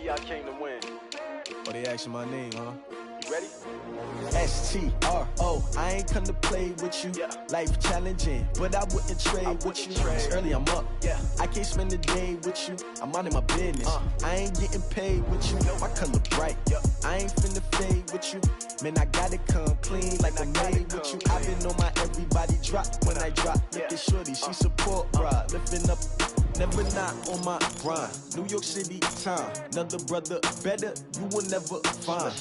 y'all came to win. Oh, they asking my name, huh? You ready? S-T-R-O, I ain't come to play with you. Yeah. Life challenging, but I wouldn't trade with you. It's early, I'm up. Yeah. I can't spend the day with you. I'm minding my business. I ain't getting paid with you. My color bright. I ain't finna fade with you. Man, I gotta come clean like I'm made with you. I've been on my everybody drop when I drop. Look at shorty, she support, bruh. Lifting up, never not on my grind. New York City time, another brother better, you will never find.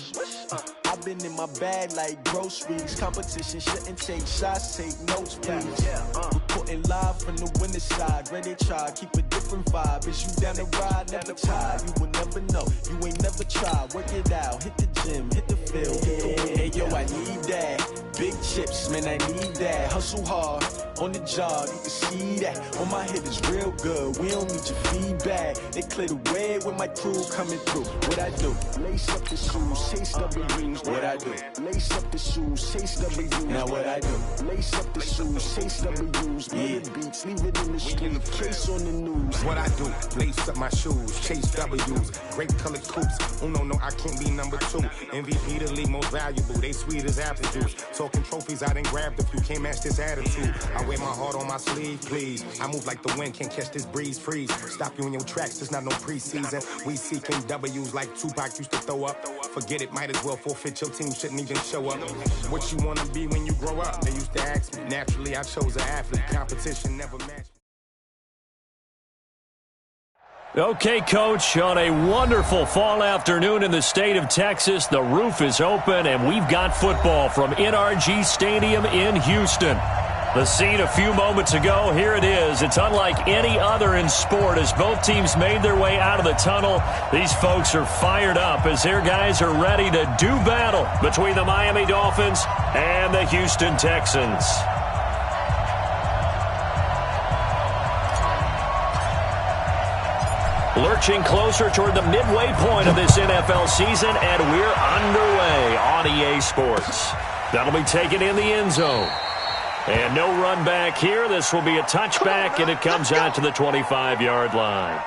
I've been in my bag like groceries. Competition shouldn't take shots, take notes, please. Reporting live from the winning side. Ready to try, keep a different vibe. Is you down the ride, never tired. You will never know, you ain't never tried. Work it out, hit the gym, hit the field, hit the win. Hey yo, I need that. Big chips, man, I need that. Hustle hard, on the job, you can see that. On my head is real good, we don't need your feedback. They clear the way with my crew coming through. What I do? Lace up the shoes, chase W's. What I do? Lace up the shoes, chase W's. Now what I do? Lace up the shoes, chase W's. Yeah. Beats, leave it in the street, case on the news. What I do? Lace up my shoes, chase W's. Great colored coops. Oh no, I can't be number 2. MVP the league most valuable. They sweet as apple juice. Talking trophies, I done grabbed a few. Can't match this attitude. I wear my heart on my sleeve, please. I move like the wind, can't catch this breeze, freeze. Stop you in your tracks, there's not no preseason. We seeking W's like Tupac used to throw up. Forget it, might as well forfeit. Your team shouldn't even show up. What you wanna be when you grow up? They used to ask me. Naturally, I chose an athlete. Competition never matched. Okay, Coach, on a wonderful fall afternoon in the state of Texas, the roof is open, and we've got football from NRG Stadium in Houston. The scene a few moments ago, here it is. It's unlike any other in sport as both teams made their way out of the tunnel. These folks are fired up as their guys are ready to do battle between the Miami Dolphins and the Houston Texans. Lurching closer toward the midway point of this NFL season, and we're underway on EA Sports. That'll be taken in the end zone. And no run back here. This will be a touchback, and it comes out to the 25-yard line.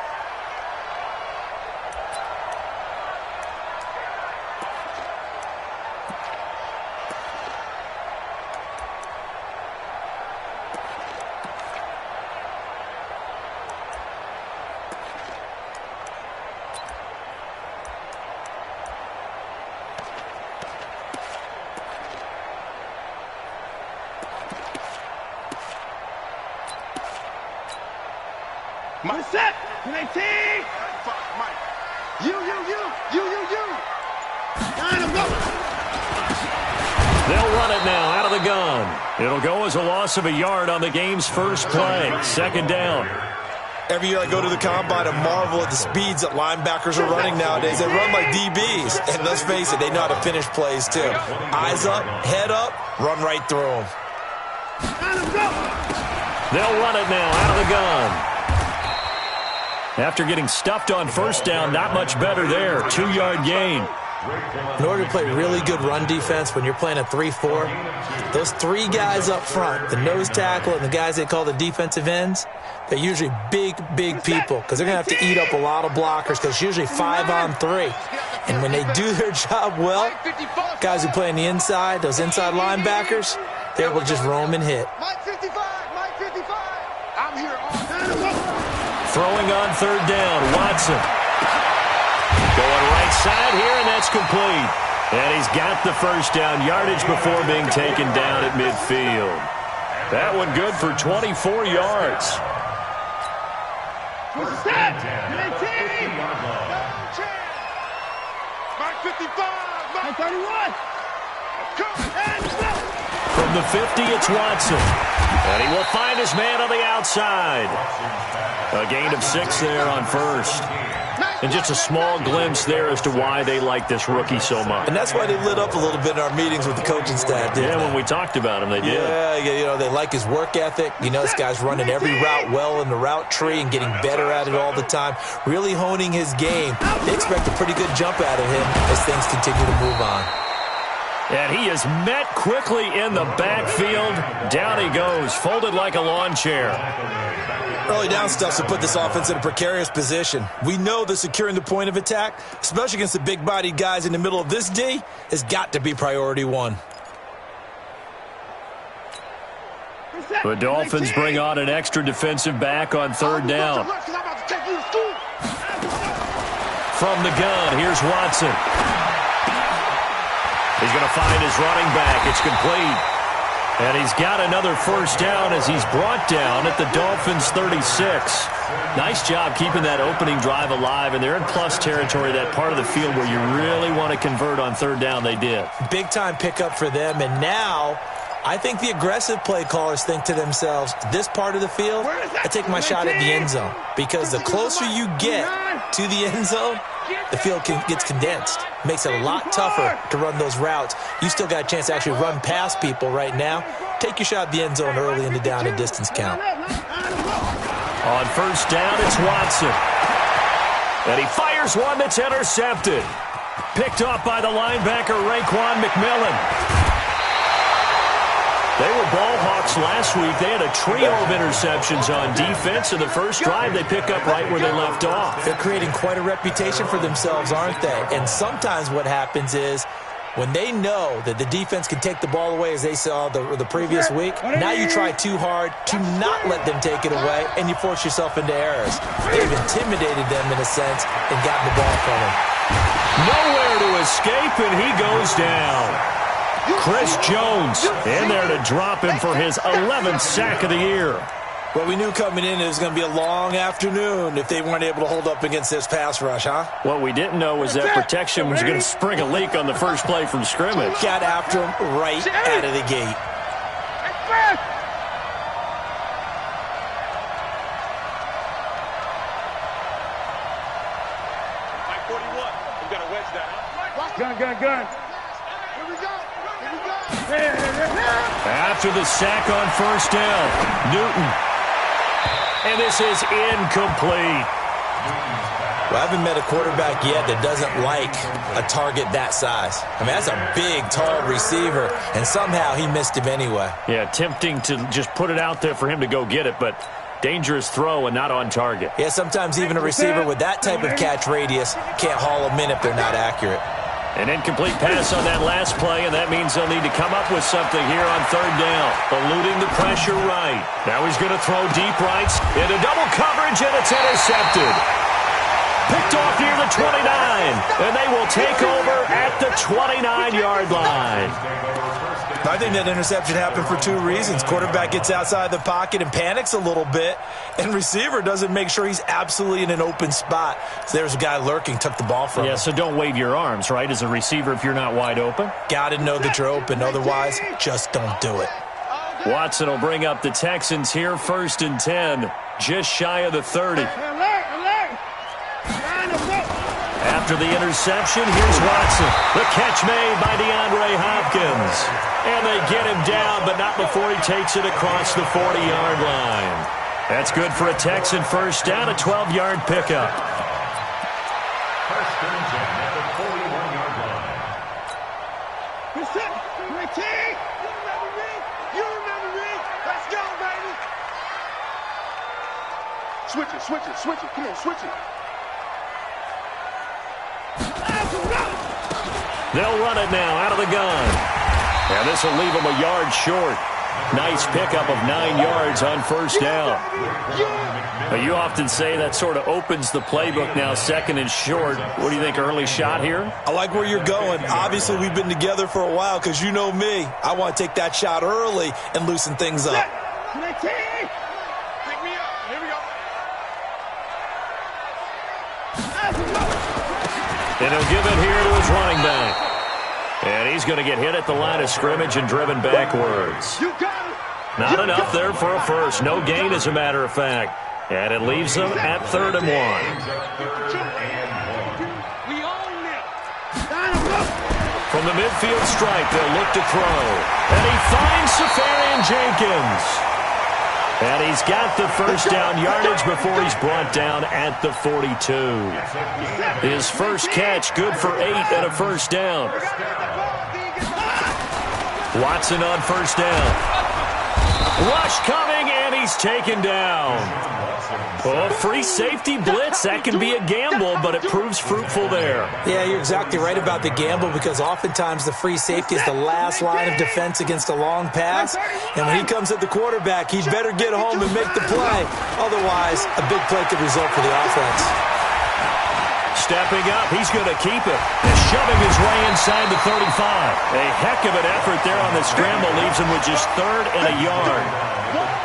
My set! You! Line him up! They'll run it now out of the gun. It'll go as a loss of a yard on the game's first play. Second down. Every year I go to the combine and marvel at the speeds that linebackers are running nowadays. They run like DBs. And let's face it, they know how to finish plays too. Eyes up, head up, run right through them. They'll run it now out of the gun. After getting stuffed on first down, not much better there. 2-yard gain. In order to play really good run defense when you're playing a 3-4, those 3 guys up front, the nose tackle and the guys they call the defensive ends, they're usually big people because they're going to have to eat up a lot of blockers because it's usually 5-on-3. And when they do their job well, guys who play on the inside, those inside linebackers, they're able to just roam and hit. Mike 55! I'm here all Throwing on third down, Watson. Going right side here, and that's complete. And he's got the first down yardage before being taken down at midfield. That one good for 24 yards. Mike 55! Mike 31! From the 50, it's Watson. And he will find his man on the outside. A gain of 6 there on first. And just a small glimpse there as to why they like this rookie so much. And that's why they lit up a little bit in our meetings with the coaching staff, didn't they? When we talked about him, they did. Yeah, you know, they like his work ethic. You know, this guy's running every route well in the route tree and getting better at it all the time, really honing his game. They expect a pretty good jump out of him as things continue to move on. And he is met quickly in the backfield. Down he goes, folded like a lawn chair. Early down stuff to put this offense in a precarious position. We know that securing the point of attack, especially against the big-bodied guys in the middle of this D, has got to be priority one. The Dolphins bring on an extra defensive back on third down. From the gun, here's Watson. He's going to find his running back. It's complete. And he's got another first down as he's brought down at the Dolphins' 36. Nice job keeping that opening drive alive, and they're in plus territory, that part of the field where you really want to convert on third down. They did. Big-time pickup for them, and now I think the aggressive play callers think to themselves, this part of the field, I take my shot at the end zone, because the closer you get to the end zone, the field gets condensed. Makes it a lot tougher to run those routes. You still got a chance to actually run past people right now. Take your shot at the end zone early in the down and distance count. On first down, it's Watson. And he fires one that's intercepted. Picked off by the linebacker, Raekwon McMillan. They were ball hawks last week. They had a trio of interceptions on defense. In the first drive, they pick up right where they left off. They're creating quite a reputation for themselves, aren't they? And sometimes what happens is when they know that the defense can take the ball away, as they saw the previous week, now you try too hard to not let them take it away, and you force yourself into errors. They've intimidated them in a sense and gotten the ball from them. Nowhere to escape, and he goes down. Chris Jones in there to drop him for his 11th sack of the year. Well, we knew coming in it was going to be a long afternoon if they weren't able to hold up against this pass rush, huh? What we didn't know was that protection was going to spring a leak on the first play from scrimmage. Got after him right out of the gate. Gun. After the sack on first down, Newton. And this is incomplete. Well, I haven't met a quarterback yet that doesn't like a target that size. I mean, that's a big, tall receiver, and somehow he missed him anyway. Yeah, tempting to just put it out there for him to go get it, but dangerous throw and not on target. Yeah, sometimes even a receiver with that type of catch radius can't haul them in if they're not accurate. An incomplete pass on that last play, and that means they'll need to come up with something here on third down. Eluding the pressure right. Now he's going to throw deep rights into double coverage, and it's intercepted. Picked off near the 29, and they will take over at the 29-yard line. I think that interception happened for two reasons. Quarterback gets outside the pocket and panics a little bit, and receiver doesn't make sure he's absolutely in an open spot. So there's a guy lurking, took the ball from him. Yeah, so don't wave your arms, right, as a receiver if you're not wide open. Got to know that you're open. Otherwise, just don't do it. Watson will bring up the Texans here, 1st and 10, just shy of the 30. After the interception, here's Watson. The catch made by DeAndre Hopkins. And they get him down, but not before he takes it across the 40-yard line. That's good for a Texan first down, a 12-yard pickup. First and 10 at the 41-yard line. You remember me? Let's go, baby. Switch it. Come on, switch it. They'll run it now out of the gun. And this will leave them a yard short. Nice pickup of 9 yards on first down. But you often say that sort of opens the playbook now, 2nd and short. What do you think, early shot here? I like where you're going. Obviously, we've been together for a while because you know me. I want to take that shot early and loosen things up. Pick me up. Here we go. And he'll give it here to his running back. And he's going to get hit at the line of scrimmage and driven backwards. Not enough there for a first. No gain, as a matter of fact. And it leaves them at 3rd and 1. From the midfield stripe, they'll look to throw. And he finds Safarian Jenkins. And he's got the first down yardage before he's brought down at the 42. His first catch, good for 8 and a first down. Watson on first down. Rush coming, and he's taken down. Oh, free safety blitz. That can be a gamble, but it proves fruitful there. Yeah, you're exactly right about the gamble because oftentimes the free safety is the last line of defense against a long pass. And when he comes at the quarterback, he'd better get home and make the play. Otherwise, a big play could result for the offense. Stepping up, he's going to keep it. Shoving his way inside the 35. A heck of an effort there on the scramble leaves him with just 3rd and a yard.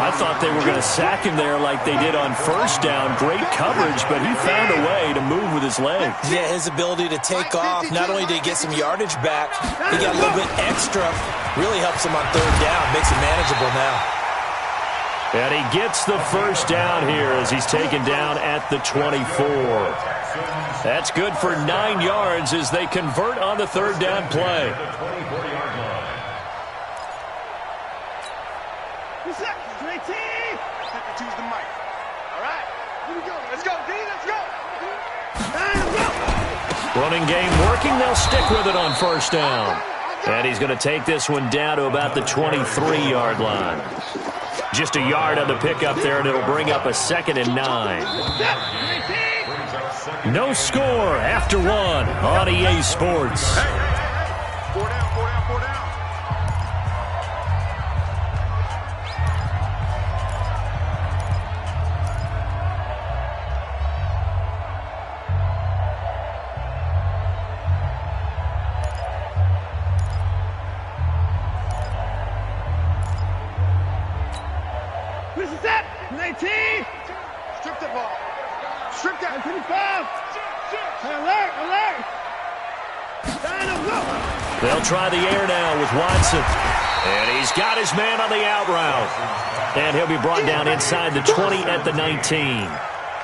I thought they were going to sack him there like they did on first down. Great coverage, but he found a way to move with his legs. Yeah, his ability to take off, not only did he get some yardage back, he got a little bit extra. Really helps him on 3rd down, makes it manageable now. And he gets the first down here as he's taken down at the 24. That's good for 9 yards as they convert on the 3rd down play. Choose the mic. All right, here we go. Let's go, D. Let's go. Running game working. They'll stick with it on first down. And he's going to take this one down to about the 23-yard line. Just a yard on the pickup there, and it'll bring up a 2nd and 9. No score after 1 on EA Sports. Hey, 4 down, 4 down, 4 down. This is it. 19. Strip the ball. Strip that. 25. Alert, alert. They'll try the air now with Watson. And he's got his man on the out route. And he'll be brought down inside the 20 at the 19.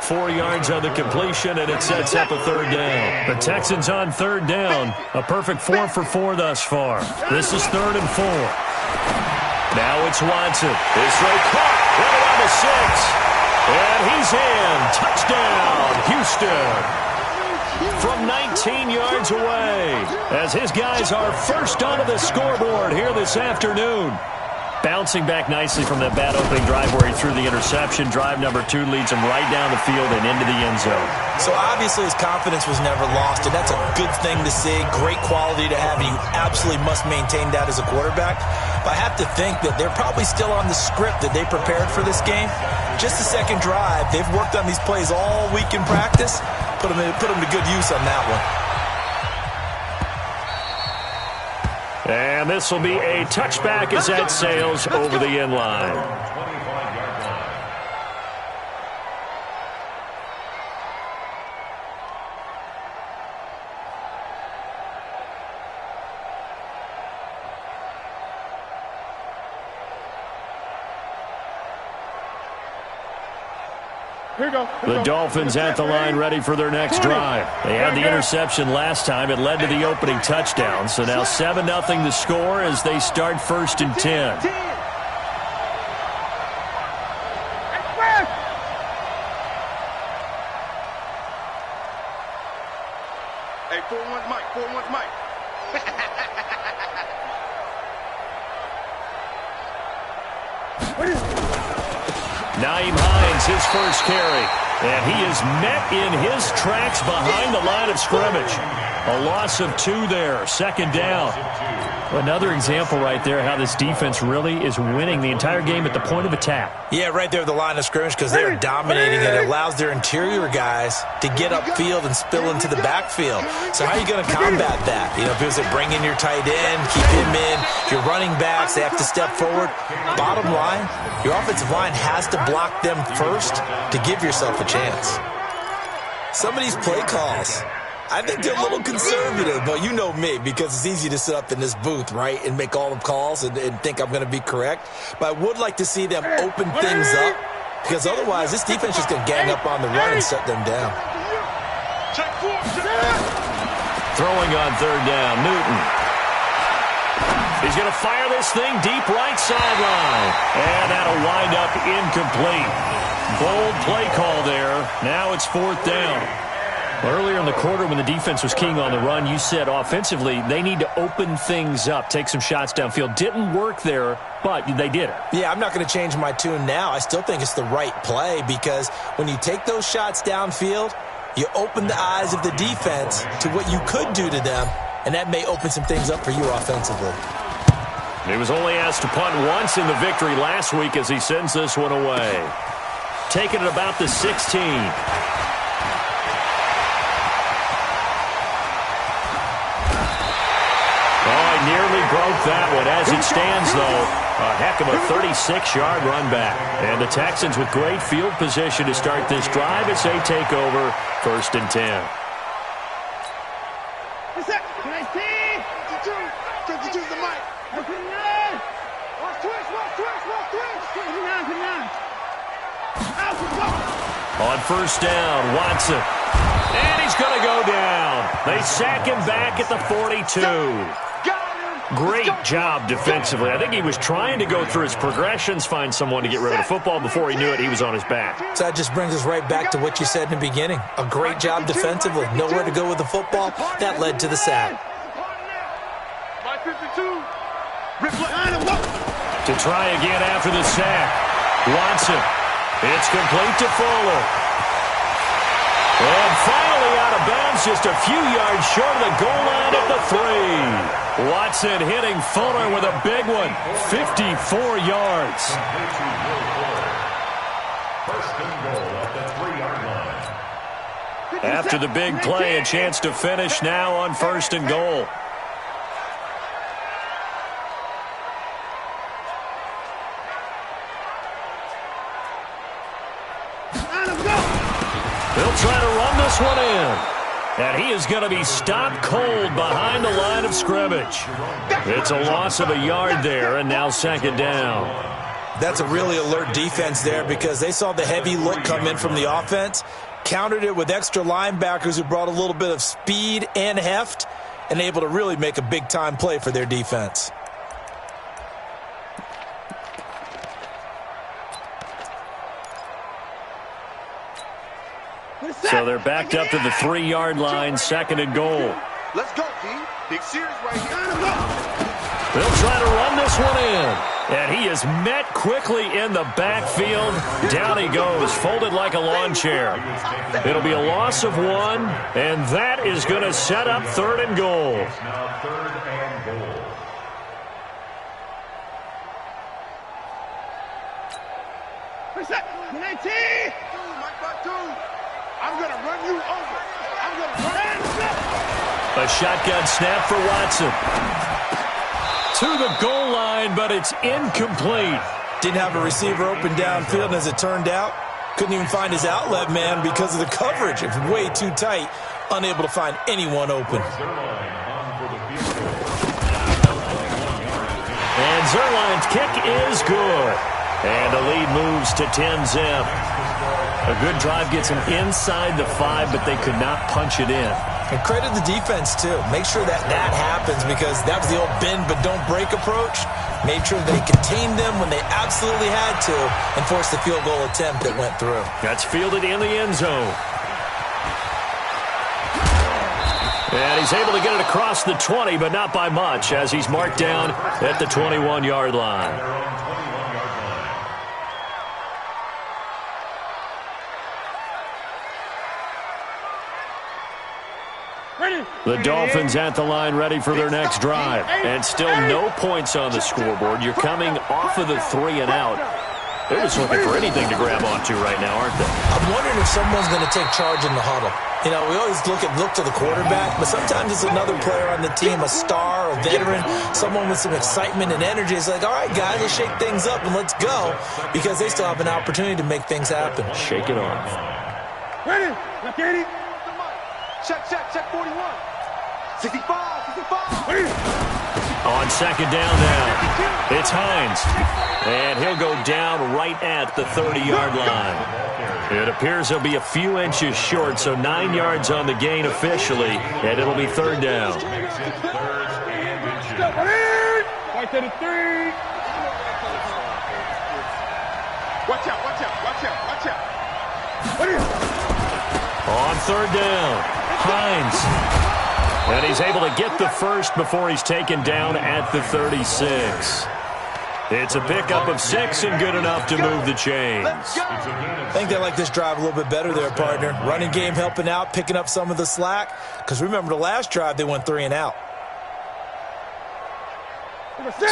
4 yards on the completion, and it sets up a 3rd down. The Texans on 3rd down. A perfect 4 for 4 thus far. This is 3rd and 4. Now it's Watson. His throw caught right around the 6. And he's in. Touchdown, Houston. From 19 yards away, as his guys are first onto the scoreboard here this afternoon. Bouncing back nicely from that bad opening drive where he threw the interception. Drive number 2 leads him right down the field and into the end zone. So obviously his confidence was never lost, and that's a good thing to see. Great quality to have, and you absolutely must maintain that as a quarterback. But I have to think that they're probably still on the script that they prepared for this game. Just the second drive. They've worked on these plays all week in practice. Put them to good use on that one. And this will be a touchback as that sails over the end line. The Dolphins at the line ready for their next drive. They had the interception last time. It led to the opening touchdown. So now 7-0 the score as they start 1st and 10. Hey, 4-1's Mike. 4-1's Mike. Naeem Hines, his first carry. And he is met in his tracks behind the line of scrimmage. A loss of 2 there, 2nd down. Another example right there how this defense really is winning the entire game at the point of attack. Yeah, right there at the line of scrimmage because they're dominating it. It allows their interior guys to get upfield and spill into the backfield. So how are you going to combat that? You know, if it was bring in your tight end, keep him in. If your running backs, they have to step forward. Bottom line, your offensive line has to block them first to give yourself a chance. Some of these play calls, I think they're a little conservative, but you know me, because it's easy to sit up in this booth, right, and make all the calls and think I'm going to be correct. But I would like to see them open things up, because otherwise this defense is going to gang up on the run and shut them down. Throwing on 3rd down, Newton. He's going to fire this thing deep right sideline. And that'll wind up incomplete. Bold play call there. Now it's 4th down. Earlier in the quarter when the defense was keying on the run, you said offensively they need to open things up, take some shots downfield. Didn't work there, but they did it. Yeah, I'm not going to change my tune now. I still think it's the right play because when you take those shots downfield, you open the eyes of the defense to what you could do to them, and that may open some things up for you offensively. He was only asked to punt once in the victory last week as he sends this one away. Taking it about the 16. Nearly broke that one. As it stands, though, a heck of a 36-yard run back. And the Texans with great field position to start this drive as they take over 1st and 10. What's up? 19. 52 is the mic. 59. Watch twist. 59. Out the go. On 1st down, Watson. And he's going to go down. They sack him back at the 42. Great job defensively. I think he was trying to go through his progressions, find someone to get rid of the football. Before he knew it, he was on his back. So that just brings us right back to what you said in the beginning. A great job defensively. Nowhere to go with the football. That led to the sack. My 52. To try again after the sack. Watson. It's complete to Fuller. And finally out of bounds, just a few yards short of the goal line at the 3. Watson hitting Fuller with a big one. 54 yards. After the big play, a chance to finish now on 1st and goal. They'll try to run this one in. And he is going to be stopped cold behind the line of scrimmage. It's a loss of a yard there, and now 2nd down. That's a really alert defense there because they saw the heavy look come in from the offense, countered it with extra linebackers who brought a little bit of speed and heft, and able to really make a big-time play for their defense. So they're backed up to the 3-yard line, 2nd and goal. Let's go, D. Big series right here. They'll try to run this one in. And he is met quickly in the backfield. Down he goes, folded like a lawn chair. It'll be a loss of 1, and that is going to set up 3rd and goal. Now 3rd and goal. What's up? 19. I'm going to run you over. I'm going to run you over. A shotgun snap for Watson. To the goal line, but it's incomplete. Didn't have a receiver open downfield, and as it turned out, couldn't even find his outlet man because of the coverage. It was way too tight, unable to find anyone open. And Zuerlein's kick is good. And the lead moves to 10-zip. A good drive gets them inside the 5, but they could not punch it in. And credit the defense, too. Make sure that happens because that was the old bend but don't break approach. Made sure they contained them when they absolutely had to and forced the field goal attempt that went through. That's fielded in the end zone. And he's able to get it across the 20, but not by much as he's marked down at the 21-yard line. The Dolphins at the line ready for their next drive. And still no points on the scoreboard. You're coming off of the 3 and out. They're just looking for anything to grab onto right now, aren't they? I'm wondering if someone's going to take charge in the huddle. You know, we always look to the quarterback, but sometimes it's another player on the team, a star, a veteran, someone with some excitement and energy. It's like, all right, guys, let's shake things up and let's go because they still have an opportunity to make things happen. Shake it off. Ready? Look at it. Check 41. 65. On 2nd down now, it's Hines. And he'll go down right at the 30-yard line. It appears he'll be a few inches short, so 9 yards on the gain officially, and it'll be 3rd down. Right to the 3. Watch out. What is it? On third down, Hines. And he's able to get the first before he's taken down at the 36. It's a pickup of 6 and good enough to move the chains. I think they like this drive a little bit better there, partner. Running game helping out, picking up some of the slack. Because remember the last drive, they went 3 and out.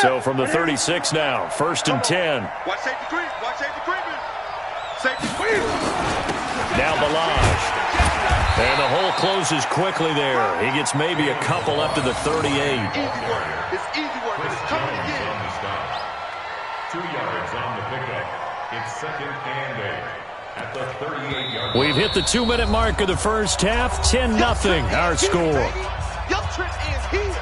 So from the 36 now, 1st and 10. Watch safety creep. Watch safety creeping. Safety creep. Now Balaj. And the hole closes quickly there. He gets maybe a couple up to the 38. Easy work. It's easy work. It's coming again. 2 yards on the pickup. It's 2nd and 8 at the 38-yard line. We've hit the 2-minute mark of the first half. 10-0 our score. Your trip is here.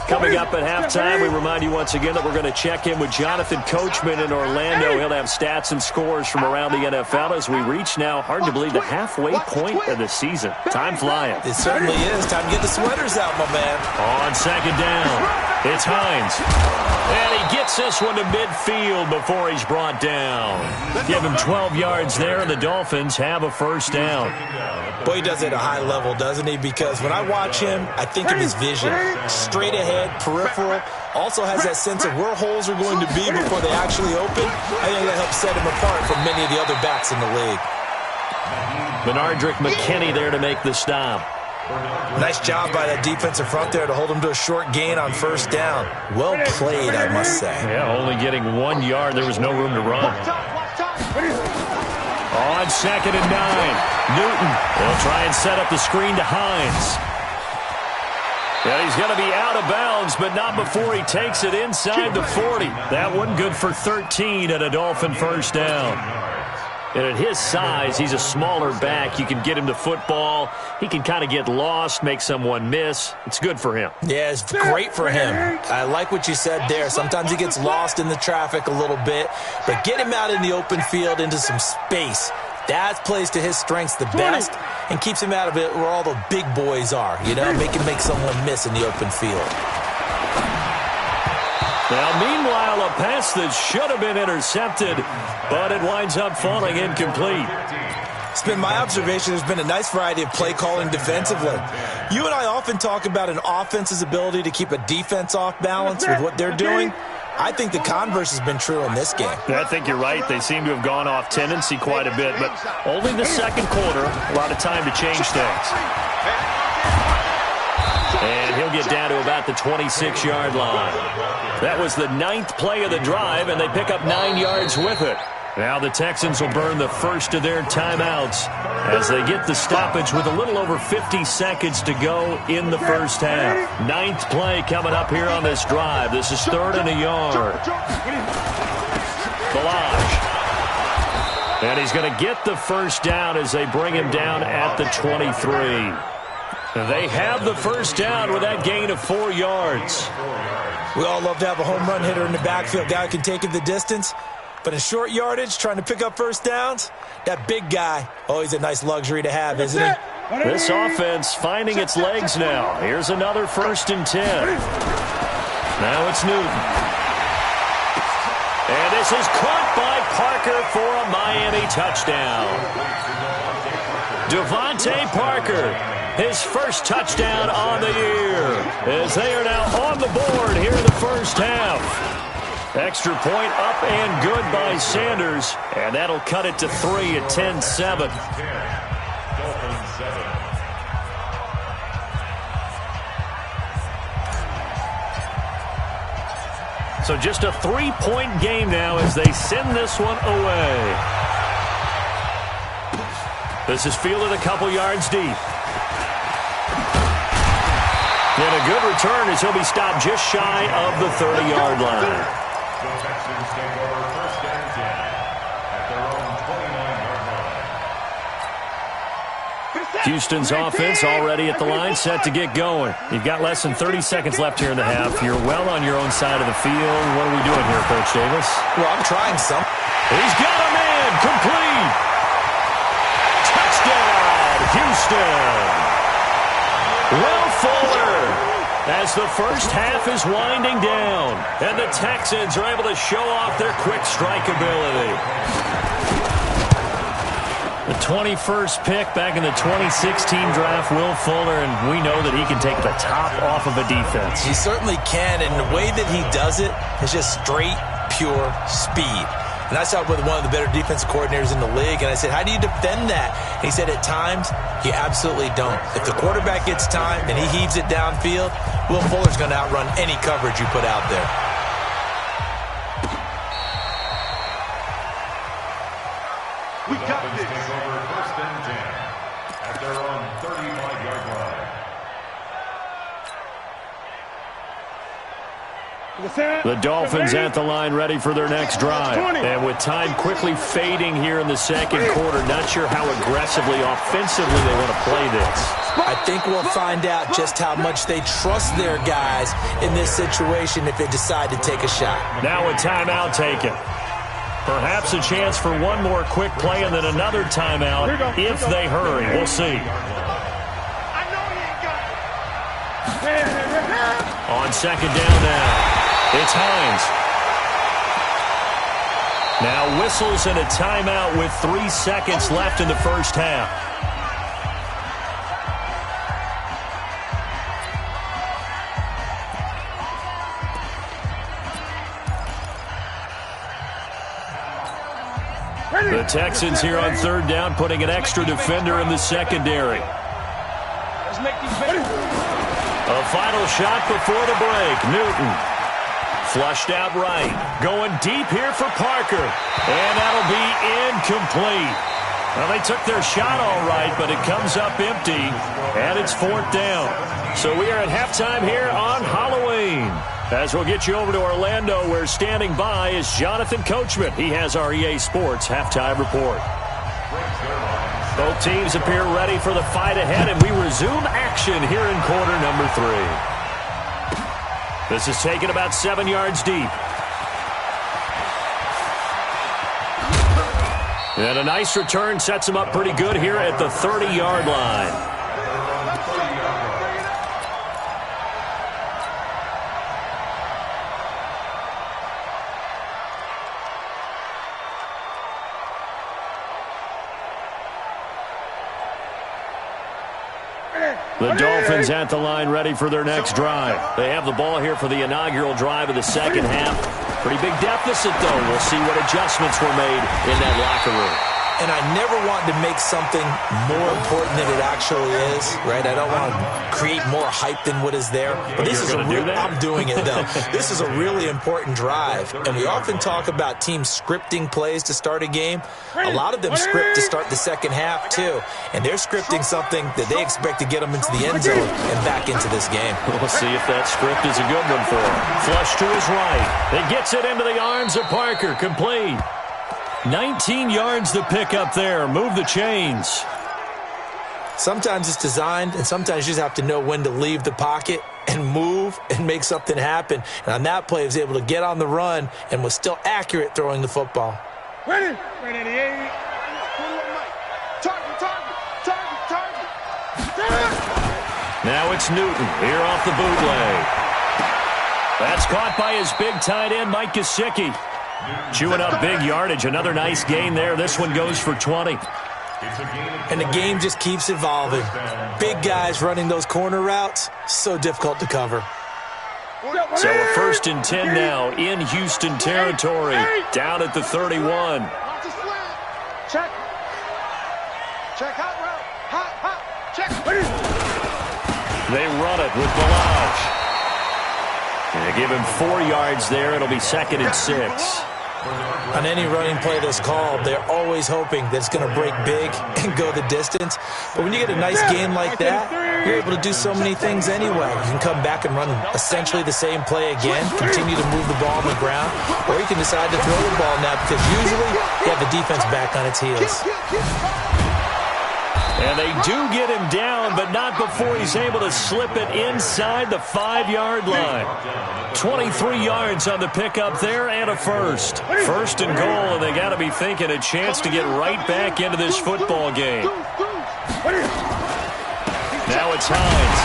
Coming up at halftime, we remind you once again that we're going to check in with Jonathan Coachman in Orlando. He'll have stats and scores from around the NFL as we reach now, hard to believe, the halfway point of the season. Time flying. It certainly is. Time to get the sweaters out, my man. On 2nd down, it's Hines. And he gets this one to midfield before he's brought down. Give him 12 yards there, and the Dolphins have a first down. Boy, he does it at a high level, doesn't he? Because when I watch him, I think of his vision. Straight ahead, peripheral. Also has that sense of where holes are going to be before they actually open. I think that helps set him apart from many of the other backs in the league. Benardrick McKinney there to make the stop. Nice job by that defensive front there to hold him to a short gain on 1st down. Well played, I must say. Yeah, only getting 1 yard. There was no room to run. On 2nd and 9, Newton will try and set up the screen to Hines. And he's going to be out of bounds, but not before he takes it inside the 40. That one good for 13 and a Dolphin first down. And at his size, he's a smaller back. You can get him to football. He can kind of get lost, make someone miss. It's good for him. Yeah, it's great for him. I like what you said there. Sometimes he gets lost in the traffic a little bit, but get him out in the open field into some space. That plays to his strengths the best and keeps him out of it where all the big boys are, you know, make him make someone miss in the open field. Now, meanwhile, a pass that should have been intercepted, but it winds up falling incomplete. It's been my observation there's been a nice variety of play calling defensively. You and I often talk about an offense's ability to keep a defense off balance with what they're doing. I think the converse has been true in this game. I think you're right. They seem to have gone off tendency quite a bit, but only the second quarter, a lot of time to change things. And he'll get down to about the 26-yard line. That was the 9th play of the drive, and they pick up 9 yards with it. Now the Texans will burn the first of their timeouts as they get the stoppage with a little over 50 seconds to go in the first half. 9th play coming up here on this drive. This is 3rd and a yard. Balaj. And he's going to get the first down as they bring him down at the 23. They have the first down with that gain of 4 yards. We all love to have a home run hitter in the backfield, guy who can take it the distance. But in short yardage, trying to pick up first downs, that big guy, always a nice luxury to have, isn't he? This offense finding its legs now. Here's another 1st and 10. Now it's Newton. And this is caught by Parker for a Miami touchdown. Devontae Parker, his first touchdown on the year, as they are now on the board here in the first half. Extra point up and good by Sanders, and that'll cut it to 3 at 10-7. So just a 3-point game now as they send this one away. This is fielded a couple yards deep. And a good return as he'll be stopped just shy of the 30-yard line. The Texans take over 1st and 10 at their own 29-yard line. Houston's offense already at the line, set to get going. You've got less than 30 seconds left here in the half. You're well on your own side of the field. What are we doing here, Coach Davis? Well, I'm trying some. He's got a man, complete. Touchdown, Houston. Will Fuller as the first half is winding down. And the Texans are able to show off their quick strike ability. The 21st pick back in the 2016 draft, Will Fuller, and we know that he can take the top off of a defense. He certainly can, and the way that he does it is just straight, pure speed. And I saw it with one of the better defensive coordinators in the league, and I said, how do you defend that? And he said, at times, you absolutely don't. If the quarterback gets time and he heaves it downfield, Will Fuller's going to outrun any coverage you put out there. We got this. Take over 1st and 10 at their own 35-yard line. The Dolphins at the line ready for their next drive. And with time quickly fading here in the second quarter, not sure how aggressively, offensively they want to play this. I think we'll find out just how much they trust their guys in this situation if they decide to take a shot. Now a timeout taken. Perhaps a chance for one more quick play and then another timeout if they hurry. We'll see. On second down now, it's Hines. Now whistles and a timeout with 3 seconds left in the first half. The Texans here on third down, putting an extra defender in the secondary. A final shot before the break. Newton flushed out right. Going deep here for Parker. And that'll be incomplete. Well, they took their shot all right, but it comes up empty. And it's 4th down. So we are at halftime here on Halloween. As we'll get you over to Orlando, where standing by is Jonathan Coachman. He has our EA Sports halftime report. Both teams appear ready for the fight ahead, and we resume action here in quarter number 3. This is taken about 7 yards deep. And a nice return sets him up pretty good here at the 30-yard line. The Dolphins at the line ready for their next drive. They have the ball here for the inaugural drive of the second half. Pretty big deficit, though. We'll see what adjustments were made in that locker room. And I never want to make something more important than it actually is, right? I don't want to create more hype than what is there. But this is a real, I'm doing it, though. This is a really important drive. And we often talk about teams scripting plays to start a game. A lot of them script to start the second half, too. And they're scripting something that they expect to get them into the end zone and back into this game. We'll see if that script is a good one for him. Flush to his right. It gets it into the arms of Parker. Complete. 19 yards to pick up there. Move the chains. Sometimes it's designed, and sometimes you just have to know when to leave the pocket and move and make something happen. And on that play, he was able to get on the run and was still accurate throwing the football. Ready? Now it's Newton here off the bootleg. That's caught by his big tight end, Mike Gesicki. Chewing up big yardage. Another nice gain there. This one goes for 20. And the game just keeps evolving. Big guys running those corner routes, so difficult to cover. So a 1st and 10 now in Houston territory. Down at the 31. Check. Check hot route. Hot. Check. They run it with Balaj. And they give him 4 yards there. It'll be 2nd and 6. On any running play that's called, they're always hoping that it's going to break big and go the distance. But when you get a nice gain like that, you're able to do so many things anyway. You can come back and run essentially the same play again, continue to move the ball on the ground, or you can decide to throw the ball now because usually you have the defense back on its heels. And they do get him down, but not before he's able to slip it inside the 5-yard line. 23 yards on the pickup there and a first. 1st and goal, and they got to be thinking a chance to get right back into this football game. Now it's Hines.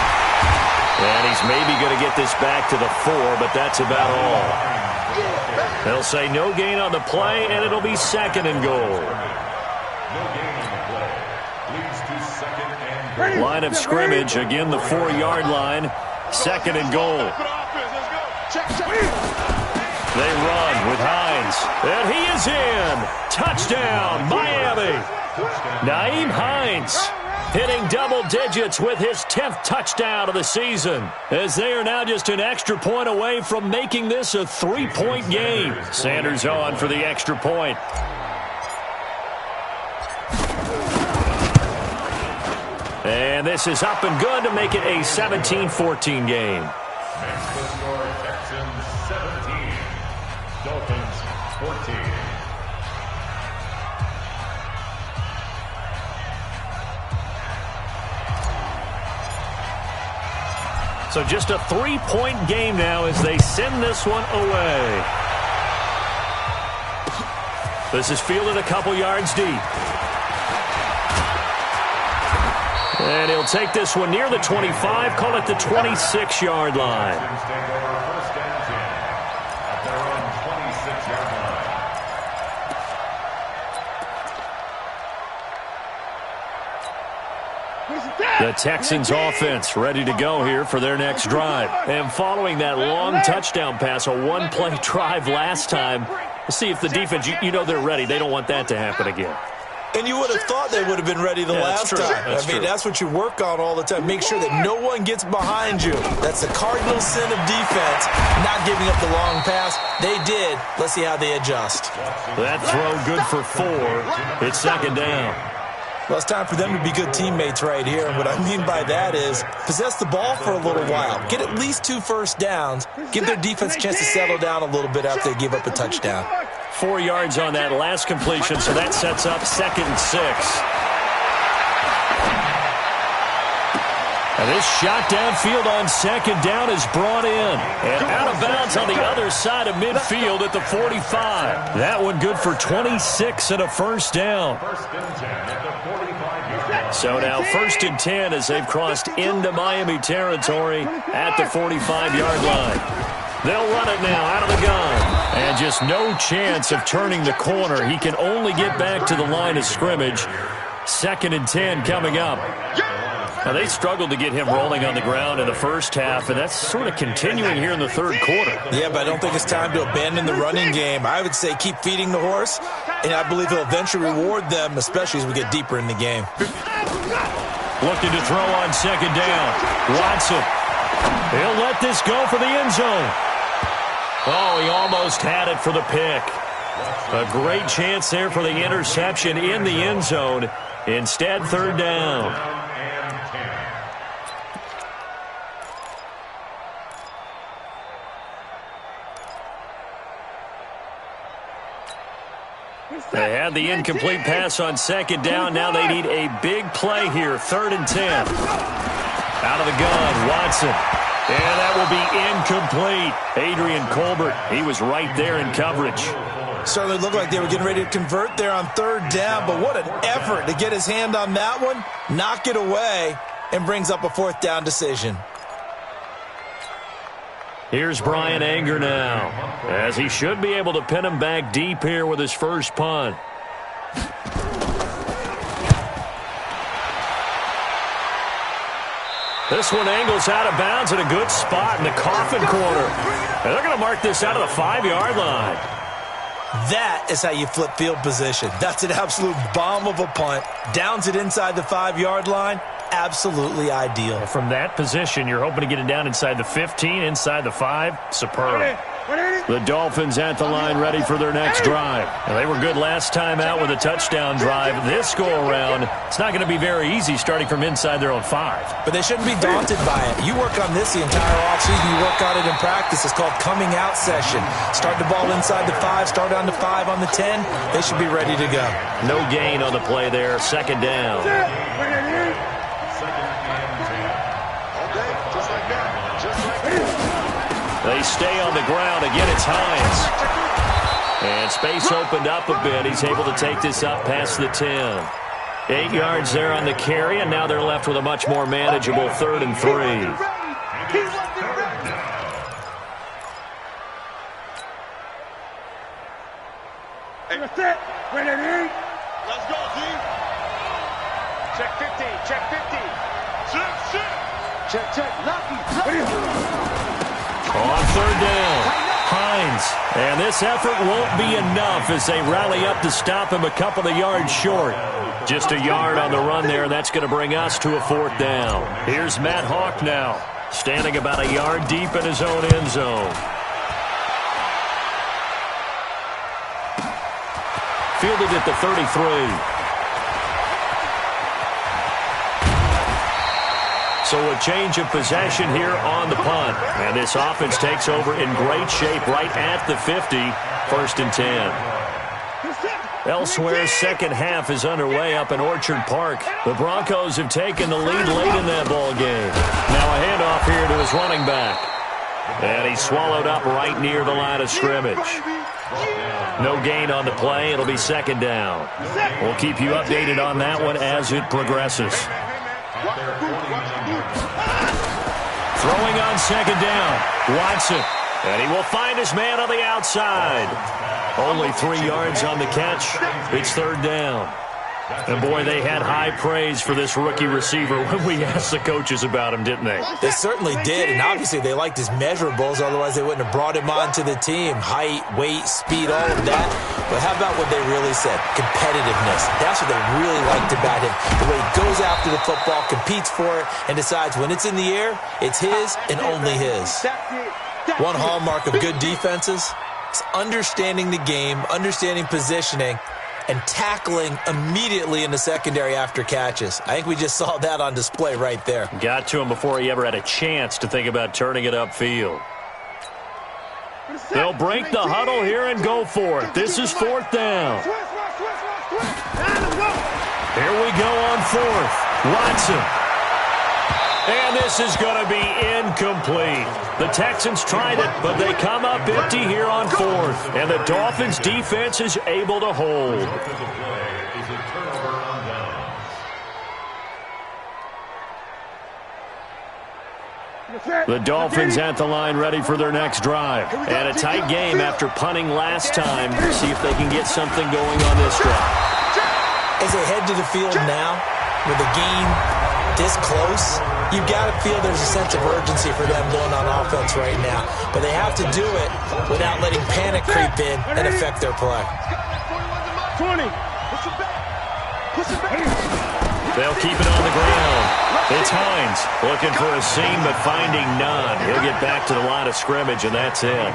And he's maybe going to get this back to the 4, but that's about all. They'll say no gain on the play, and it'll be 2nd and goal. No gain on the play. Leads to 2nd and goal. Line of scrimmage, again the 4-yard line. 2nd and goal. They run with Hines. And he is in. Touchdown, Miami. Nyheim Hines hitting double digits with his 10th touchdown of the season, as they are now just an extra point away from making this a 3-point game. Sanders on for the extra point. And this is up and good to make it a 17-14 game. Next to score, Texans 17, Dolphins 14. So just a 3-point game now as they send this one away. This is fielded a couple yards deep. And he'll take this one near the 25, call it the 26-yard line. Texans take over 1st and 10 at their own 26-yard line. The Texans offense ready to go here for their next drive. And following that long touchdown pass, a 1-play drive last time, see if the defense, you know they're ready. They don't want that to happen again. And you would have thought they would have been ready the last time. That's what you work on all the time. Make sure that no one gets behind you. That's the cardinal sin of defense, not giving up the long pass. They did. Let's see how they adjust. That throw good for 4. It's 2nd down. Well, it's time for them to be good teammates right here. And what I mean by that is possess the ball for a little while. Get at least 2 first downs. Give their defense a chance to settle down a little bit after they give up a touchdown. 4 yards on that last completion, so that sets up 2nd and 6. And this shot downfield on 2nd down is brought in. And out of bounds on the other side of midfield at the 45. That one good for 26 and a 1st down. 1st and 10 at the 45-yard line. So now 1st and 10 as they've crossed into Miami territory at the 45-yard line. They'll run it now out of the gun. And just no chance of turning the corner. He can only get back to the line of scrimmage. 2nd and 10 coming up. Now, they struggled to get him rolling on the ground in the first half, and that's sort of continuing here in the 3rd quarter. Yeah, but I don't think it's time to abandon the running game. I would say keep feeding the horse, and I believe he'll eventually reward them, especially as we get deeper in the game. Looking to throw on 2nd down. Watson. He'll let this go for the end zone. Oh, he almost had it for the pick. A great chance there for the interception in the end zone. Instead, 3rd down. They had the incomplete pass on 2nd down. Now they need a big play here. 3rd and 10. Out of the gun, Watson. And that will be incomplete. Adrian Colbert, he was right there in coverage. Certainly looked like they were getting ready to convert there on 3rd down, but what an effort to get his hand on that one, knock it away, and brings up a 4th down decision. Here's Brian Anger now, as he should be able to pin him back deep here with his first punt. This one angles out of bounds at a good spot in the coffin corner. And they're going to mark this out of the 5-yard line. That is how you flip field position. That's an absolute bomb of a punt. Downs it inside the 5-yard line. Absolutely ideal. From that position, you're hoping to get it down inside the 15, inside the 5. Superb. The Dolphins at the line ready for their next drive. Now, they were good last time out with a touchdown drive. This go-around, it's not going to be very easy starting from inside their own 5. But they shouldn't be daunted by it. You work on this the entire offseason. You work on it in practice. It's called coming out session. Start the ball inside the 5, start on the 5 on the 10. They should be ready to go. No gain on the play there. 2nd down. They stay on the ground. Again, it's Hines. And space opened up a bit. He's able to take this up past the 10. 8 yards there on the carry, and now they're left with a much more manageable 3rd and 3. Check 50. Check 50. Check. Lucky. On third down, Hines. And this effort won't be enough as they rally up to stop him a couple of yards short. Just a yard on the run there, and that's going to bring us to a fourth down. Here's Matt Hawk now, standing about a yard deep in his own end zone. Fielded at the 33. So a change of possession here on the punt. And this offense takes over in great shape right at the 50. 1st and 10. Elsewhere, second half is underway up in Orchard Park. The Broncos have taken the lead late in that ball game. Now a handoff here to his running back. And he's swallowed up right near the line of scrimmage. No gain on the play. It'll be second down. We'll keep you updated on that one as it progresses. Throwing on second down, Watson. And he will find his man on the outside. Only 3 yards on the catch. It's third down. And, boy, they had high praise for this rookie receiver when we asked the coaches about him, didn't they? They certainly did, and obviously they liked his measurables. Otherwise, they wouldn't have brought him onto the team. Height, weight, speed, all of that. But how about what they really said? Competitiveness. That's what they really liked about him. The way he goes after the football, competes for it, and decides when it's in the air, it's his and only his. One hallmark of good defenses is understanding the game, understanding positioning, and tackling immediately in the secondary after catches. I think we just saw that on display right there. Got to him before he ever had a chance to think about turning it upfield. They'll break the huddle here and go for it. This is fourth down. Here we go on fourth. Watson. And this is going to be incomplete. The Texans tried it, but they come up empty here on fourth. And the Dolphins' defense is able to hold. The Dolphins at the line ready for their next drive. And a tight game after punting last time. See if they can get something going on this drive. As they head to the field now, with the game this close, you've got to feel there's a sense of urgency for them going on offense right now. But they have to do it without letting panic creep in and affect their play. 20. They'll keep it on the ground. It's Hines looking for a seam but finding none. He'll get back to the line of scrimmage, and that's it.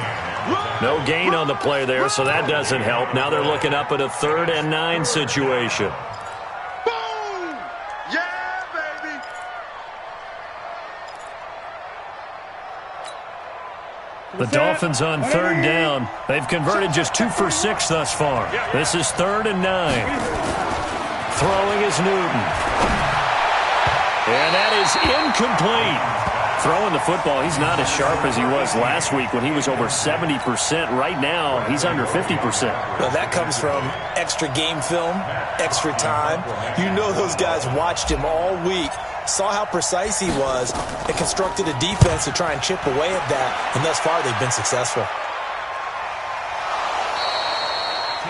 No gain on the play there, so that doesn't help. Now they're looking up at a 3rd and 9 situation. The Dolphins on 3rd down. They've converted just 2 for 6 thus far. This is 3rd and 9. Throwing is Newton. And that is incomplete. Throwing the football, he's not as sharp as he was last week when he was over 70%. Right now, he's under 50%. Well, that comes from extra game film, extra time. You know those guys watched him all week, saw how precise he was, and constructed a defense to try and chip away at that, and thus far they've been successful.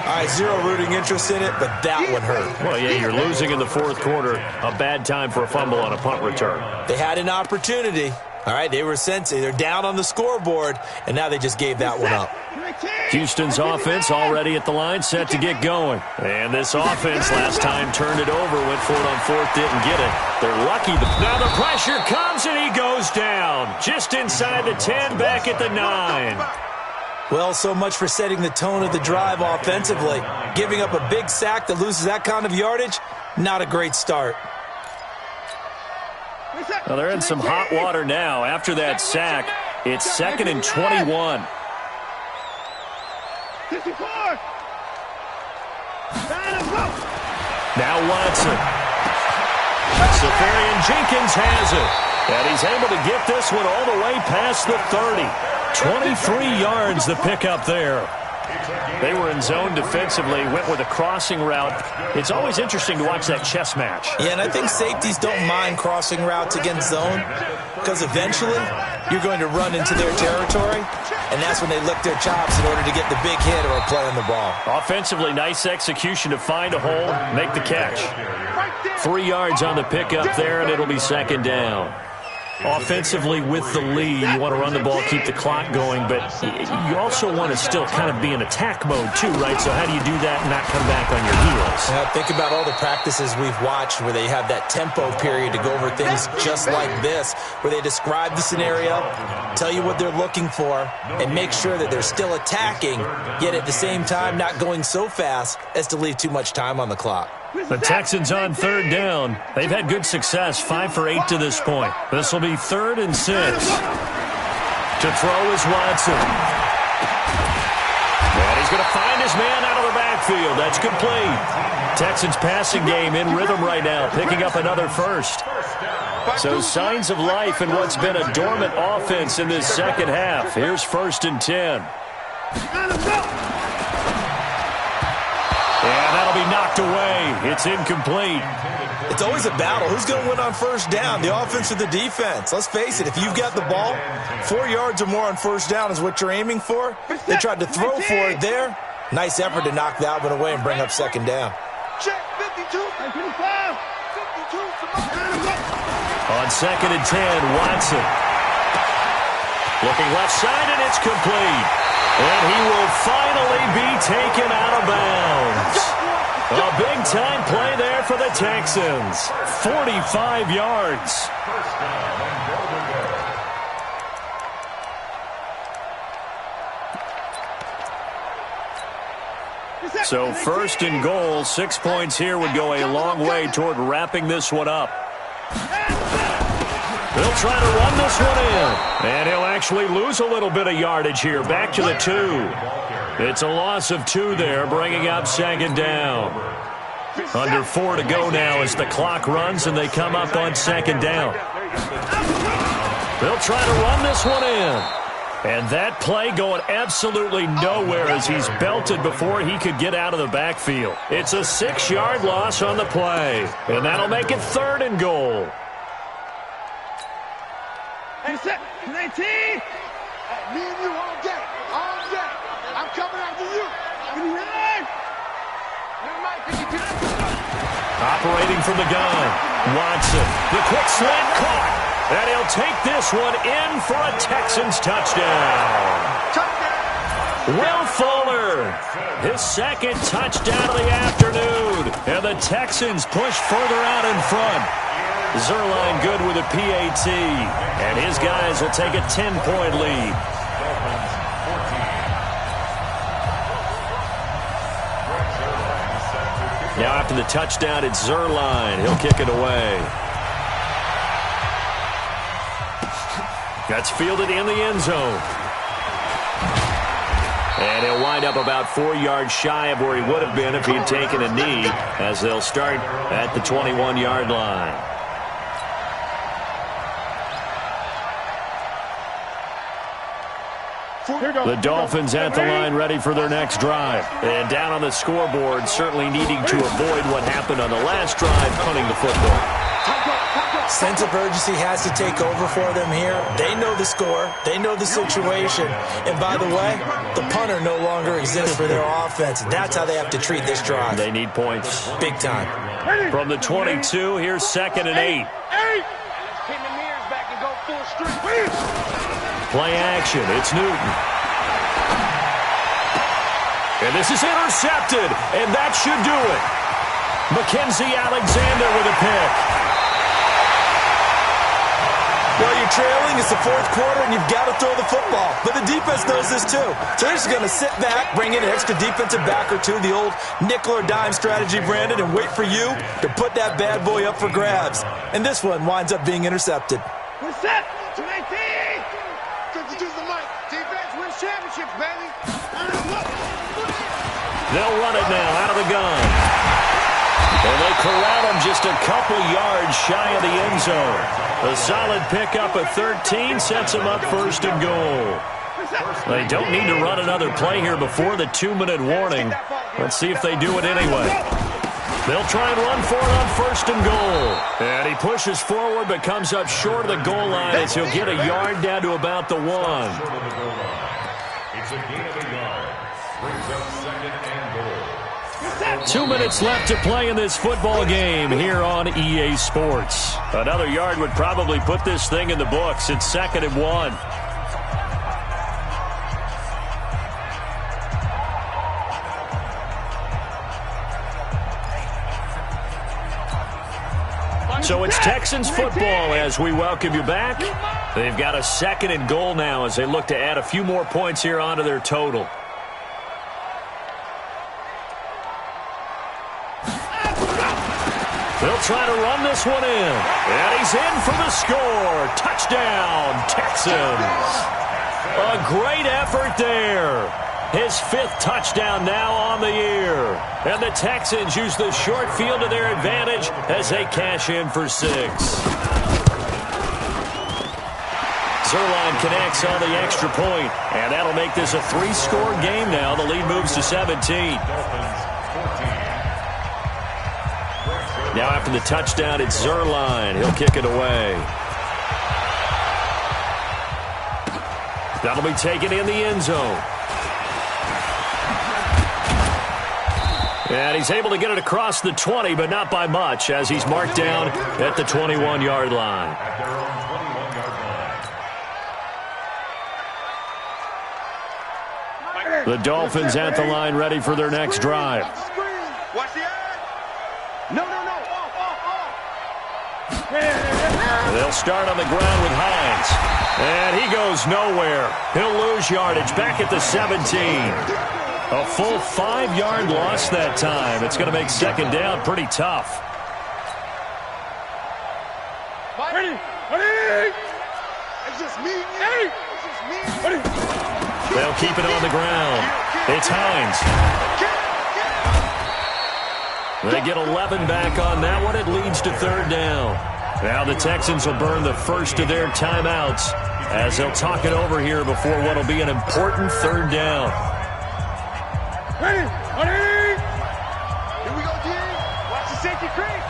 All right, zero rooting interest in it, but that one hurt. Well, yeah, you're losing in the 4th quarter. A bad time for a fumble on a punt return. They had an opportunity. All right, they were sensitive. They're down on the scoreboard, and now they just gave that one up. Houston's offense already at the line, set to get going. And this offense last time turned it over, went for it on 4th, didn't get it. They're lucky. Now the pressure comes, and he goes down. Just inside the 10, back at the 9. Well, so much for setting the tone of the drive offensively. Giving up a big sack that loses that kind of yardage, not a great start. Well, they're in some hot water now. After that sack, it's 2nd and 21. Now Watson. Safarian Jenkins has it. And he's able to get this one all the way past the 30. 23 yards the pickup there. They were in zone defensively, went with a crossing route. It's always interesting to watch that chess match. Yeah, and I think safeties don't mind crossing routes against zone because eventually you're going to run into their territory, and that's when they lick their chops in order to get the big hit or a play on the ball. Offensively, nice execution to find a hole, make the catch. 3 yards on the pickup there, and it'll be second down. Offensively, with the lead, you want to run the ball, keep the clock going, but you also want to still kind of be in attack mode too, right? So how do you do that and not come back on your heels? Yeah, think about all the practices we've watched where they have that tempo period to go over things just like this, where they describe the scenario, tell you what they're looking for, and make sure that they're still attacking, yet at the same time not going so fast as to leave too much time on the clock. The Texans on third down. They've had good success, 5 for 8 to this point. This will be 3rd and 6. To throw is Watson. And he's going to find his man out of the backfield. That's complete. Texans passing game in rhythm right now, picking up another first. So signs of life in what's been a dormant offense in this second half. Here's 1st and 10. And that'll be knocked away. It's incomplete. It's always a battle. Who's going to win on first down, the offense or the defense? Let's face it, if you've got the ball, 4 yards or more on first down is what you're aiming for. They tried to throw for it there. Nice effort to knock that one away and bring up second down. Check 52. 52. On 2nd and 10, Watson. Looking left side, and it's complete. And he will finally be taken out of bounds. A big-time play there for the Texans. 45 yards. So 1st and goal, 6 points here would go a long way toward wrapping this one up. They'll try to run this one in. And he'll actually lose a little bit of yardage here. Back to the 2. It's a loss of 2 there, bringing up second down. Under 4 to go now as the clock runs and they come up on second down. They'll try to run this one in. And that play going absolutely nowhere as he's belted before he could get out of the backfield. It's a 6-yard loss on the play. And that'll make it 3rd and goal. Hey, set. 19. Me and you all day. All day. I'm coming after you. Operating from the gun. Watson. The quick slant caught. And he'll take this one in for a Texans touchdown. Will Fuller. His 2nd touchdown of the afternoon. And the Texans push further out in front. Zuerlein good with a PAT, and his guys will take a 10-point lead. Now after the touchdown, it's Zuerlein. He'll kick it away. That's fielded in the end zone. And he'll wind up about 4 yards shy of where he would have been if he had taken a knee, as they'll start at the 21-yard line. The Dolphins at the line ready for their next drive. And down on the scoreboard, certainly needing to avoid what happened on the last drive, punting the football. Sense of urgency has to take over for them here. They know the score. They know the situation. And by the way, the punter no longer exists for their offense. That's how they have to treat this drive. They need points. Big time. From the 22, here's 2nd and 8. Pin the mirrors back and go full street. Play action. It's Newton. And this is intercepted. And that should do it. Mackenzie Alexander with a pick. Well, you're trailing. It's the 4th quarter, and you've got to throw the football. But the defense knows this, too. So they're just going to sit back, bring in an extra defensive back or two, the old nickel or dime strategy, Brandon, and wait for you to put that bad boy up for grabs. And this one winds up being intercepted. We're set. 218. 52's the mic. Defense wins championships, baby. They'll run it now out of the gun. And they corral him just a couple yards shy of the end zone. A solid pickup of 13 sets him up 1st and goal. They don't need to run another play here before the 2-minute warning. Let's see if they do it anyway. They'll try and run for it on 1st and goal. And he pushes forward but comes up short of the goal line as he'll get a yard down to about the 1. It's a gain of a yard. Brings up 2nd and goal. 2 minutes left to play in this football game here on EA Sports. Another yard would probably put this thing in the books. It's 2nd and 1. So it's Texans football as we welcome you back. They've got a 2nd and goal now as they look to add a few more points here onto their total. They'll try to run this one in. And he's in for the score. Touchdown, Texans. A great effort there. His 5th touchdown now on the year. And the Texans use the short field to their advantage as they cash in for 6. Zuerlein connects on the extra point, and that'll make this a 3-score game now. The lead moves to 17. Now after the touchdown, it's Zuerlein. He'll kick it away. That'll be taken in the end zone. And he's able to get it across the 20, but not by much, as he's marked down at the 21-yard line. The Dolphins at the line, ready for their next drive. Watch the eye. No. They'll start on the ground with Hines. And he goes nowhere. He'll lose yardage back at the 17. A full 5-yard loss that time. It's going to make 2nd down pretty tough. Ready. It's just me. It's just me. They'll keep it on the ground. It's Hines. They get 11 back on that one. It leads to 3rd down. Now the Texans will burn the first of their timeouts as they'll talk it over here before what will be an important 3rd down. Ready. Here we go, G. Watch the safety creep.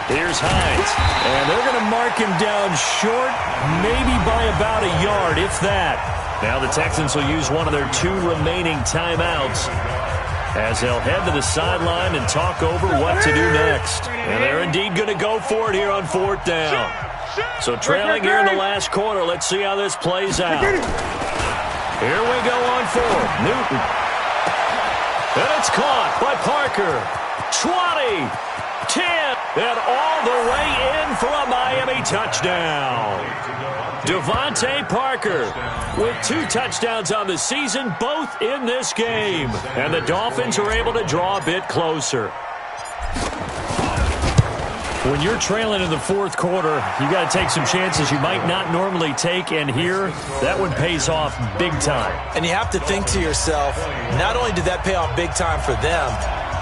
Here's Hines. And they're going to mark him down short, maybe by about a yard, if that. Now the Texans will use one of their 2 remaining timeouts as they'll head to the sideline and talk over what to do next. And they're indeed going to go for it here on 4th down. So trailing here in the last quarter, let's see how this plays out. Here we go on 4th. Newton. And it's caught by Parker. 20, 10, and all the way in for a Miami touchdown. Devontae Parker with 2 touchdowns on the season, both in this game. And the Dolphins are able to draw a bit closer. When you're trailing in the 4th quarter, you got to take some chances you might not normally take, and here, that one pays off big time. And you have to think to yourself, not only did that pay off big time for them,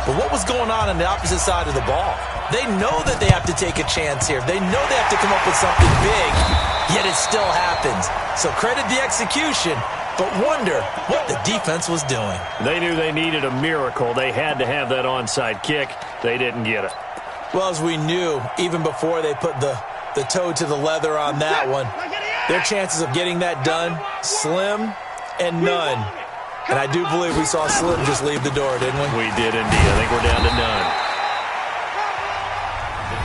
but what was going on the opposite side of the ball? They know that they have to take a chance here. They know they have to come up with something big, yet it still happens. So credit the execution, but wonder what the defense was doing. They knew they needed a miracle. They had to have that onside kick. They didn't get it. Well, as we knew, even before they put the toe to the leather on that one, their chances of getting that done, slim and none. And I do believe we saw Slim just leave the door, didn't we? We did indeed. I think we're down to none.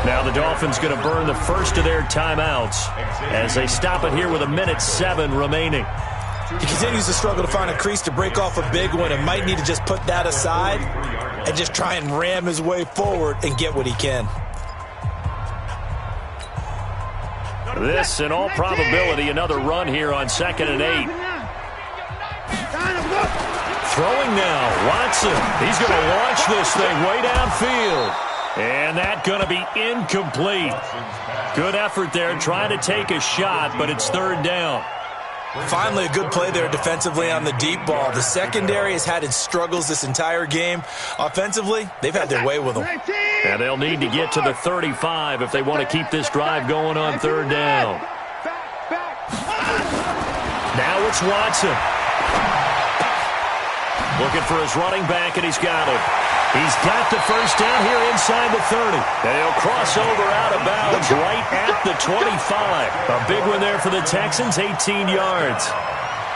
Now the Dolphins going to burn the first of their timeouts as they stop it here with 1:07 remaining. He continues to struggle to find a crease to break off a big one and might need to just put that aside and just try and ram his way forward and get what he can. This, in all probability, another run here on 2nd and 8. Throwing now, Watson. He's going to launch this thing way downfield. And that's going to be incomplete. Good effort there, trying to take a shot, but it's 3rd down. Finally, a good play there defensively on the deep ball. The secondary has had its struggles this entire game. Offensively, they've had their way with them. And they'll need to get to the 35 if they want to keep this drive going on 3rd down. Now it's Watson. Looking for his running back, and he's got it. He's got the first down here inside the 30. And he'll cross over out of bounds right at the 25. A big one there for the Texans, 18 yards.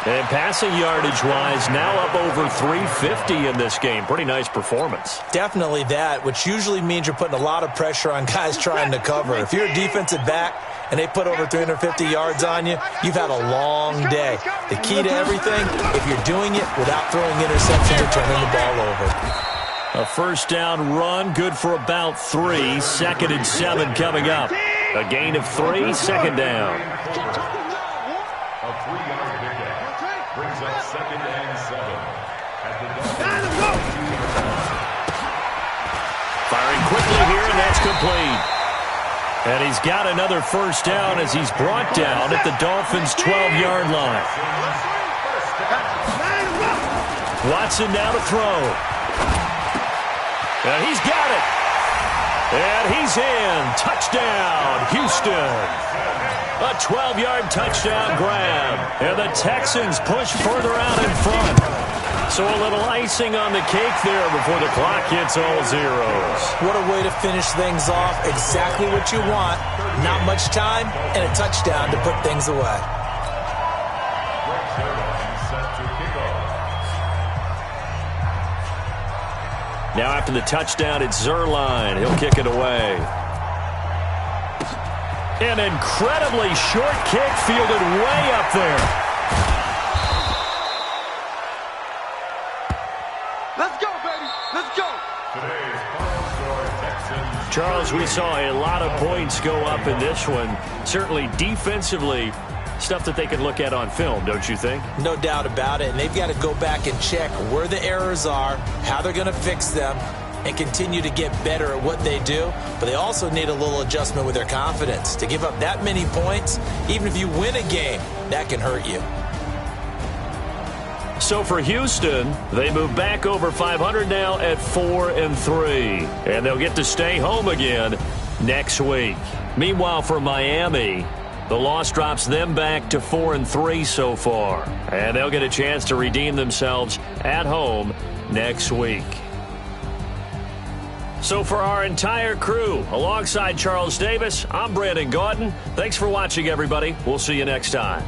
And passing yardage-wise, now up over 350 in this game. Pretty nice performance. Definitely that, which usually means you're putting a lot of pressure on guys trying to cover. If you're a defensive back and they put over 350 yards on you, you've had a long day. The key to everything, if you're doing it without throwing interceptions or turning the ball over. A first down run, good for about 3. 2nd and 7 coming up. A gain of 3, 2nd down. A 3-yard pickup brings up 2nd and 7 at the Firing quickly here, and that's complete. And he's got another first down as he's brought down at the Dolphins' 12-yard line. Watson now to throw. And he's got it. And he's in. Touchdown, Houston. A 12-yard touchdown grab. And the Texans push further out in front. So a little icing on the cake there before the clock hits all zeros. What a way to finish things off. Exactly what you want. Not much time and a touchdown to put things away. Now after the touchdown, it's Zuerlein. He'll kick it away. An incredibly short kick fielded way up there. Let's go, baby. Let's go. Today's final score, Texans. Charles, we saw a lot of points go up in this one. Certainly defensively, stuff that they can look at on film, don't you think? No doubt about it. And they've got to go back and check where the errors are, how they're going to fix them, and continue to get better at what they do. But they also need a little adjustment with their confidence. To give up that many points, even if you win a game, that can hurt you. So for Houston, they move back over 500 now at 4-3. And they'll get to stay home again next week. Meanwhile, for Miami, the loss drops them back to 4-3 so far. And they'll get a chance to redeem themselves at home next week. So for our entire crew, alongside Charles Davis, I'm Brandon Gaudin. Thanks for watching, everybody. We'll see you next time.